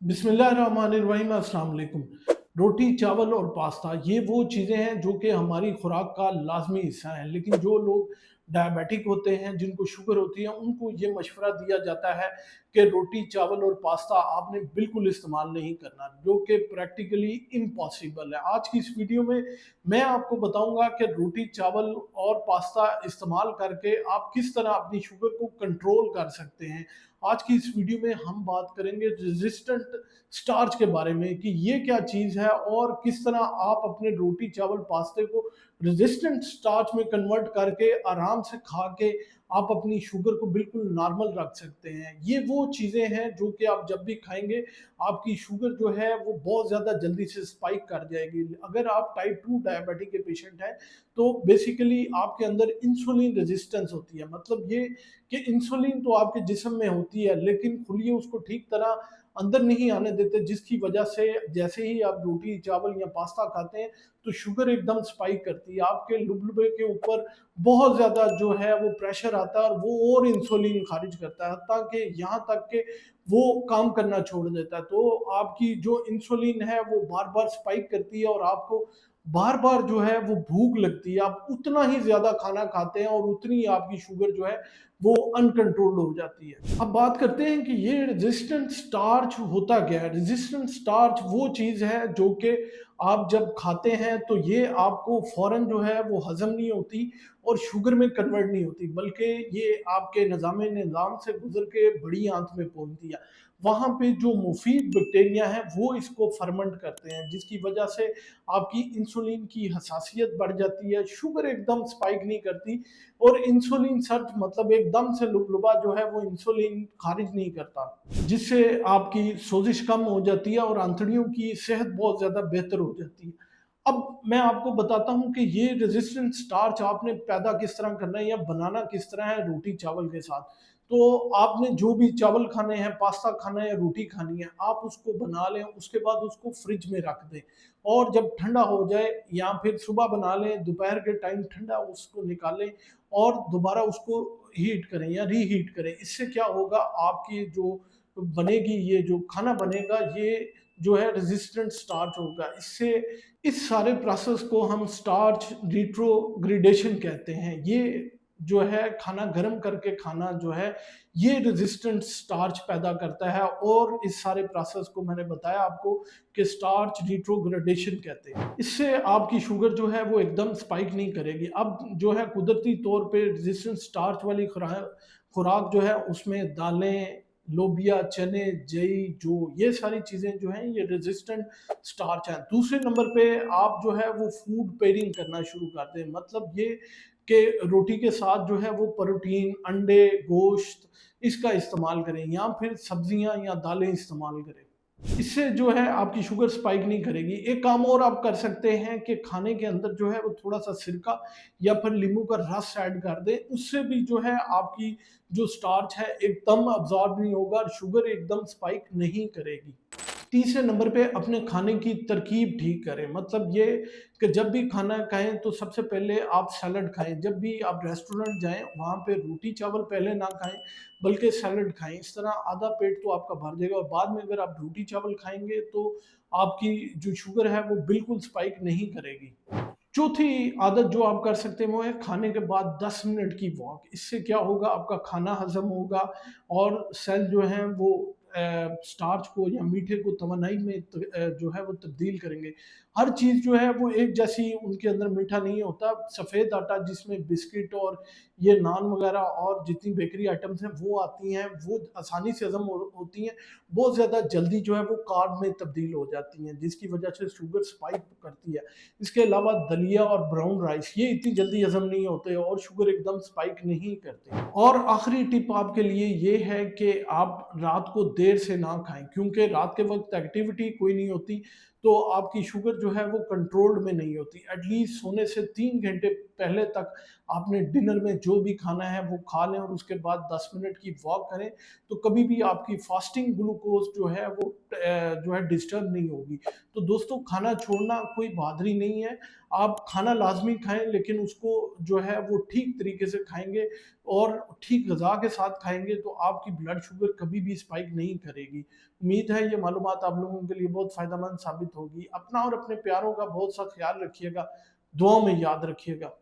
बिस्मिल्लाहिर्रहमानिर्रहीम, अस्सलाम वालेकुम। रोटी, चावल और पास्ता ये वो चीज़ें हैं जो कि हमारी खुराक का लाज़मी हिस्सा हैं। लेकिन जो लोग डायबिटिक होते हैं, जिनको शुगर होती है, उनको ये मशवरा दिया जाता है कि रोटी, चावल और पास्ता आपने बिल्कुल इस्तेमाल नहीं करना, जो कि प्रैक्टिकली इम्पॉसिबल है। आज की इस वीडियो में मैं आपको बताऊँगा कि रोटी, चावल और पास्ता इस्तेमाल करके आप किस तरह अपनी शुगर को कंट्रोल कर सकते हैं। आज की इस वीडियो में हम बात करेंगे रेजिस्टेंट स्टार्च के बारे में कि ये क्या चीज़ है और किस तरह आप अपने रोटी, चावल, पास्ते को रेजिस्टेंट स्टार्च में कन्वर्ट करके आराम से खा के आप अपनी शुगर को बिल्कुल नॉर्मल रख सकते हैं। ये वो चीज़ें हैं जो कि आप जब भी खाएँगे, आपकी शुगर जो है वो बहुत ज़्यादा जल्दी से स्पाइक कर जाएगी। अगर आप टाइप 2 डायबिटिक के पेशेंट हैं, तो बेसिकली आपके अंदर इंसुलिन रेजिस्टेंस होती है। मतलब ये कि इंसुलिन तो आपके जिस्म में होती है, लेकिन खुलिए उसको ठीक तरह अंदर नहीं आने देते, जिसकी वजह से जैसे ही आप रोटी, चावल या पास्ता खाते हैं, तो शुगर एकदम स्पाइक करती है। आपके लुबलुबे के ऊपर बहुत ज़्यादा जो है वो प्रेशर आता है और वो और इंसुलिन खारिज करता है, हत्ता कि यहाँ तक कि वो काम करना छोड़ देता है। तो आपकी जो इंसुलिन है वो बार-बार स्पाइक करती है और आपको बार-बार जो है वो भूख लगती है। आप उतना ही ज़्यादा खाना खाते हैं और उतनी ही आपकी शुगर जो है वो अनकंट्रोल्ड हो जाती है। अब बात करते हैं कि ये रेजिस्टेंट स्टार्च होता क्या है? रेजिस्टेंट स्टार्च वो चीज़ है जो कि आप जब खाते हैं तो ये आपको फ़ौरन जो है वो हज़म नहीं होती और शुगर में कन्वर्ट नहीं होती, बल्कि ये आपके निज़ाम से गुज़र के बड़ी आँत में पहुँचती है। वहाँ पे जो मुफ़ीद बैक्टीरिया हैं वो इसको फर्मेंट करते हैं, जिसकी वजह से आपकी इंसुलिन की हसासियत बढ़ जाती है, शुगर एकदम स्पाइक नहीं करती और इंसुलिन सर्ज मतलब एकदम से लुबलुबा जो है वो इंसुलिन खारिज नहीं करता, जिससे आपकी सोजिश कम हो जाती है और आंतड़ियों की सेहत बहुत ज़्यादा बेहतर हो जाती है। अब मैं आपको बताता हूँ कि ये रेजिस्टेंट स्टार्च आपने पैदा किस तरह करना है या बनाना किस तरह है रोटी चावल के साथ। तो आपने जो भी चावल खाने हैं, पास्ता खाना है या रोटी खानी है, आप उसको बना लें, उसके बाद उसको फ्रिज में रख दें और जब ठंडा हो जाए या फिर सुबह बना लें, दोपहर के टाइम ठंडा उसको निकालें और दोबारा उसको हीट करें या रीहीट करें। इससे क्या होगा, आपकी जो बनेगी, ये जो खाना बनेगा, ये जो है रेजिस्टेंट स्टार्च होगा। इससे इस सारे प्रोसेस को हम स्टार्च रिट्रोग्रेडेशन कहते हैं। ये जो है खाना गर्म करके खाना जो है ये रेजिस्टेंट स्टार्च पैदा करता है और इस सारे प्रोसेस को मैंने बताया आपको कि स्टार्च रिट्रोग्रेडेशन कहते हैं। इससे आपकी शुगर जो है वो एकदम स्पाइक नहीं करेगी। अब जो है कुदरती तौर पे रेजिस्टेंट स्टार्च वाली खुराक जो है उसमें दालें, लोबिया, चने, जई, जो ये सारी चीज़ें जो हैं ये रेजिस्टेंट स्टार्च हैं। दूसरे नंबर पे आप जो है वो फूड पेयरिंग करना शुरू कर दें। मतलब ये कि रोटी के साथ जो है वो प्रोटीन, अंडे, गोश्त इसका इस्तेमाल करें या फिर सब्जियाँ या दालें इस्तेमाल करें। इससे जो है आपकी शुगर स्पाइक नहीं करेगी। एक काम और आप कर सकते हैं कि खाने के अंदर जो है वो थोड़ा-सा सिरका या फिर नींबू का रस ऐड कर दें। उससे भी जो है आपकी जो स्टार्च है एकदम अब्ज़ॉर्ब नहीं होगा और शुगर एकदम स्पाइक नहीं करेगी। तीसरे नंबर पे अपने खाने की तरकीब ठीक करें। मतलब ये कि जब भी खाना खाएँ तो सबसे पहले आप सैलड खाएँ। जब भी आप रेस्टोरेंट जाएँ वहाँ पे रोटी-चावल पहले ना खाएँ, बल्कि सैलड खाएँ। इस तरह आधा पेट तो आपका भर जाएगा और बाद में अगर आप रोटी-चावल खाएँगे तो आपकी जो शुगर है वो बिल्कुल स्पाइक नहीं करेगी। चौथी आदत जो आप कर सकते हैं वो है खाने के बाद 10 मिनट की वॉक। इससे क्या होगा, आपका खाना हज़म होगा और सेल जो हैं वो स्टार्च को या मीठे को तवानाई में जो है वो तब्दील करेंगे। हर चीज़ जो है वो एक जैसी उनके अंदर मीठा नहीं होता। सफ़ेद आटा जिसमें बिस्किट और ये नान वग़ैरह और जितनी बेकरी आइटम्स हैं वो आती हैं, वो आसानी से हज़म होती हैं। बहुत ज़्यादा जल्दी जो है वो कार्ब में तब्दील हो जाती हैं, जिसकी वज़ह से शुगर स्पाइक करती है। इसके अलावा दलिया और ब्राउन राइस ये इतनी जल्दी हज़म नहीं होते और शुगर एकदम स्पाइक नहीं करते। और आखिरी टिप आपके लिए ये है कि आप रात को देर से ना खाएँ, क्योंकि रात के वक़्त एक्टिविटी कोई नहीं होती, तो आपकी शुगर जो है वो कंट्रोल्ड में नहीं होती। एटलीस्ट सोने से 3 घंटे पहले तक आपने डिनर में जो भी खाना है वो खा लें और उसके बाद 10 मिनट की वॉक करें, तो कभी भी आपकी फास्टिंग ग्लूकोज़ जो है वो जो है डिस्टर्ब नहीं होगी। तो दोस्तों, खाना छोड़ना कोई बहादुरी नहीं है। आप खाना लाज़मी खाएँ, लेकिन उसको जो है वो ठीक तरीके से खाएँगे और ठीक ग़िज़ा के साथ खाएँगे तो आपकी ब्लड शुगर कभी भी स्पाइक नहीं करेगी। उम्मीद है ये मालूमात आप लोगों के लिए बहुत फ़ायदेमंद साबित होगी। अपना और अपने प्यारों का बहुत-सा ख़्याल रखिएगा। दुआओं में याद रखिएगा।